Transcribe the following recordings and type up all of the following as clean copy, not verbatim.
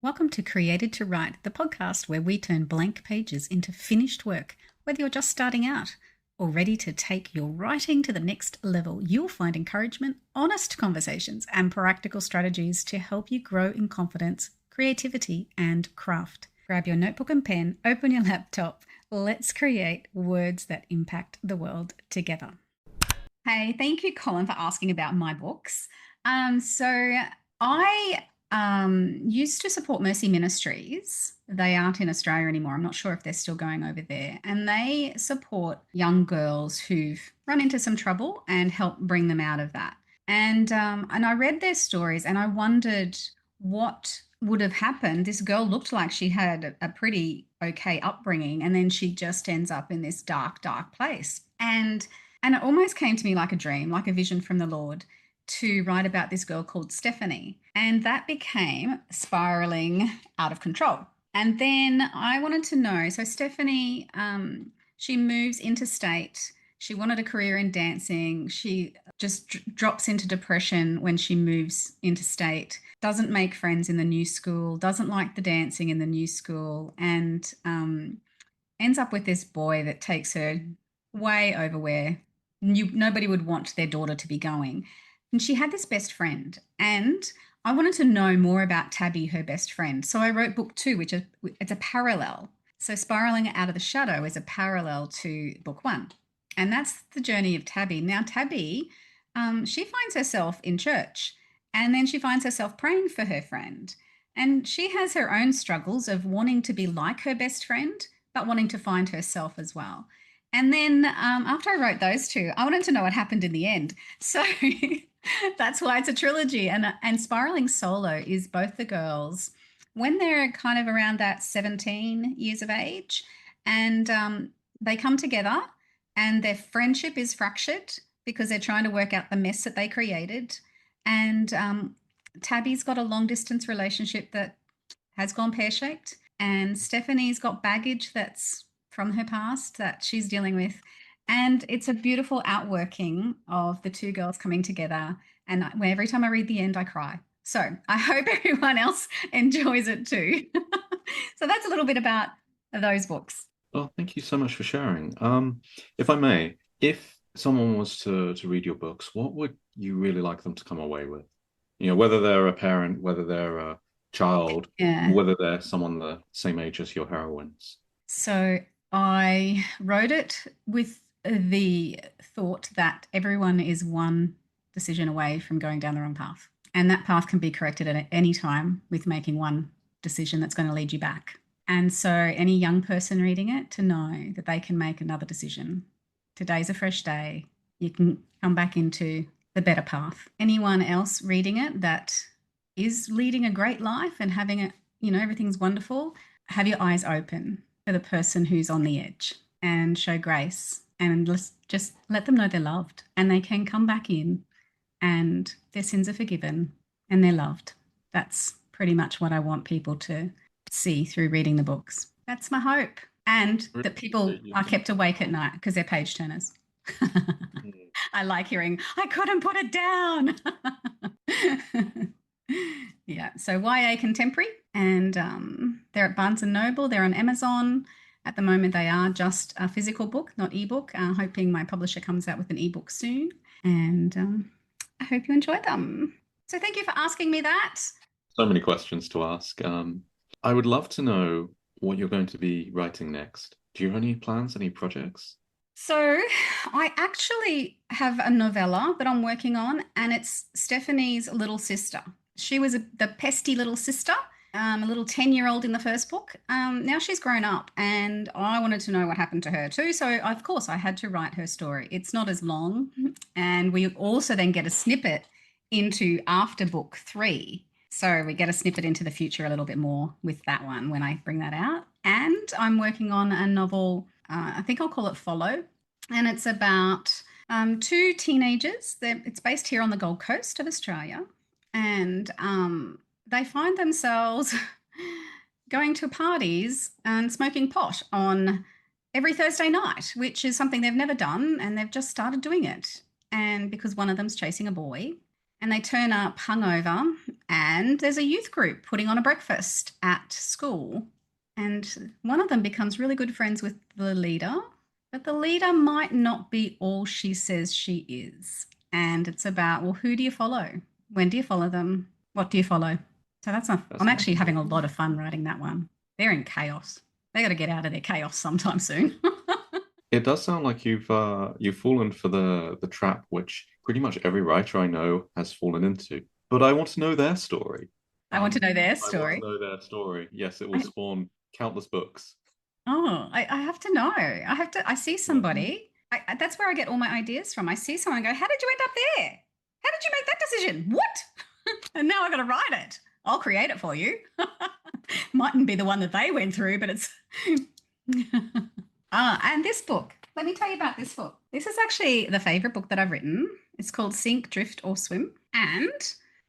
Welcome to Created to Write, the podcast where we turn blank pages into finished work. Whether you're just starting out or ready to take your writing to the next level, you'll find encouragement, honest conversations, and practical strategies to help you grow in confidence, creativity, and craft. Grab your notebook and pen, open your laptop. Let's create words that impact the world together. Hey, thank you, Colin, for asking about my books. I used to support Mercy Ministries. They aren't in Australia anymore. I'm not sure if they're still going over there. And they support young girls who've run into some trouble and help bring them out of that. And I read their stories and I wondered what would have happened. This girl looked like she had a pretty okay upbringing, and then she just ends up in this dark, dark place. And it almost came to me like a dream, like a vision from the Lord, to write about this girl called Stephanie. And that became spiraling out of control. And then I wanted to know, so Stephanie, she moves interstate. She wanted a career in dancing. She just drops into depression when she moves interstate, doesn't make friends in the new school, doesn't like the dancing in the new school, and ends up with this boy that takes her way over where nobody would want their daughter to be going. And she had this best friend, and I wanted to know more about Tabby, her best friend. So I wrote book two, which is it's a parallel. So Spiraling Out of the Shadow is a parallel to book one. And that's the journey of Tabby. Now, Tabby, she finds herself in church, and then she finds herself praying for her friend. And she has her own struggles of wanting to be like her best friend, but wanting to find herself as well. And then after I wrote those two, I wanted to know what happened in the end. So that's why it's a trilogy. And Spiraling Solo is both the girls when they're kind of around that 17 years of age, and they come together and their friendship is fractured because they're trying to work out the mess that they created. And Tabby's got a long distance relationship that has gone pear-shaped, and Stephanie's got baggage that's from her past that she's dealing with. And it's a beautiful outworking of the two girls coming together. And every time I read the end, I cry. So I hope everyone else enjoys it too. So that's a little bit about those books. Oh, thank you so much for sharing. If I may, if someone was to read your books, what would you really like them to come away with? Whether they're a parent, whether they're a child, Yeah. whether they're someone the same age as your heroines. So I wrote it with the thought that everyone is one decision away from going down the wrong path. And that path can be corrected at any time with making one decision that's going to lead you back. And so any young person reading it to know that they can make another decision. Today's a fresh day. You can come back into the better path. Anyone else reading it that is leading a great life and having it, everything's wonderful, have your eyes open for the person who's on the edge and show grace, and let's just let them know they're loved and they can come back in and their sins are forgiven and they're loved. That's pretty much what I want people to see through reading the books. That's my hope. And that people are kept awake at night because they're page turners. I like hearing, I couldn't put it down. Yeah, so YA Contemporary, and they're at Barnes & Noble. They're on Amazon. At the moment, they are just a physical book, not ebook. Hoping my publisher comes out with an ebook soon. And I hope you enjoy them. So thank you for asking me that. So many questions to ask. I would love to know what you're going to be writing next. Do you have any plans, any projects? So I actually have a novella that I'm working on, and it's Stephanie's little sister. She was the pesty little sister, a little 10-year-old in the first book. Now she's grown up, and I wanted to know what happened to her too. So, of course, I had to write her story. It's not as long, and we also then get a snippet into after book three. So we get a snippet into the future a little bit more with that one when I bring that out. And I'm working on a novel, I think I'll call it Follow, and it's about two teenagers. It's based here on the Gold Coast of Australia, and they find themselves going to parties and smoking pot on every Thursday night, which is something they've never done, and they've just started doing it. And because one of them's chasing a boy, And they turn up hungover, and there's a youth group putting on a breakfast at school. And one of them becomes really good friends with the leader, but the leader might not be all she says she is. And it's about, well, who do you follow? When do you follow them? What do you follow? So That I'm sounds actually having a lot awesome. of fun writing that one. They're in chaos. They got to get out of their chaos sometime soon. It does sound like you've fallen for the trap which pretty much every writer I know has fallen into. But I want to know their story. I want to know their I want to story. know their story. Yes, it will I, spawn countless books. I have to know. I see Yeah. somebody. That's where I get all my ideas from. I see someone and go, how did you end up there? How did you make that decision? What? And now I got to write it. I'll create it for you. Mightn't be the one that they went through, but it's. And this book. Let me tell you about this book. This is actually the favorite book that I've written. It's called Sink, Drift, or Swim, and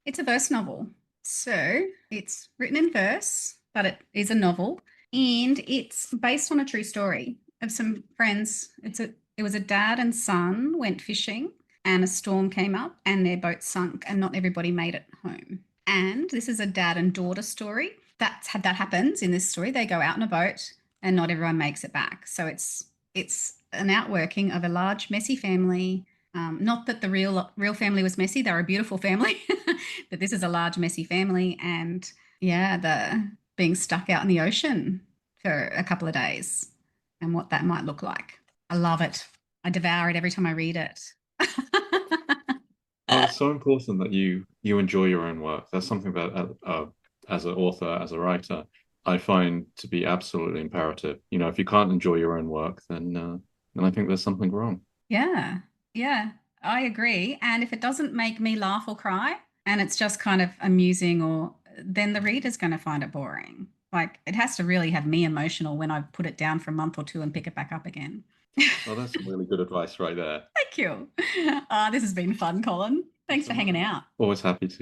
it's a verse novel. So it's written in verse, but it is a novel, and it's based on a true story of some friends. It was a dad and son went fishing, and a storm came up, and their boat sunk, and not everybody made it home. And this is a dad and daughter story. That happens in this story. They go out in a boat, and not everyone makes it back. So it's an outworking of a large messy family. Not that the real family was messy; they're a beautiful family, but this is a large messy family, and yeah, the being stuck out in the ocean for a couple of days, and what that might look like. I love it. I devour it every time I read it. Well, it's so important that you enjoy your own work. That's something that, as an author, as a writer, I find to be absolutely imperative. If you can't enjoy your own work, then I think there's something wrong. Yeah, yeah, I agree. And if it doesn't make me laugh or cry, and it's just kind of amusing, or then the reader's going to find it boring. Like it has to really have me emotional when I put it down for a month or two and pick it back up again. Well, that's some really good advice right there. Thank you. This has been fun, Colin. Thanks for Awesome. hanging out. Always happy to.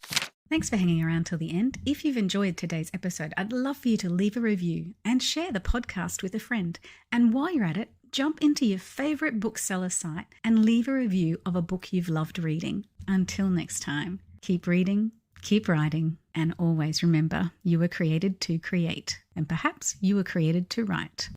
Thanks for hanging around till the end. If you've enjoyed today's episode, I'd love for you to leave a review and share the podcast with a friend. And while you're at it, jump into your favourite bookseller site and leave a review of a book you've loved reading. Until next time, keep reading, keep writing, and always remember you were created to create, and perhaps you were created to write.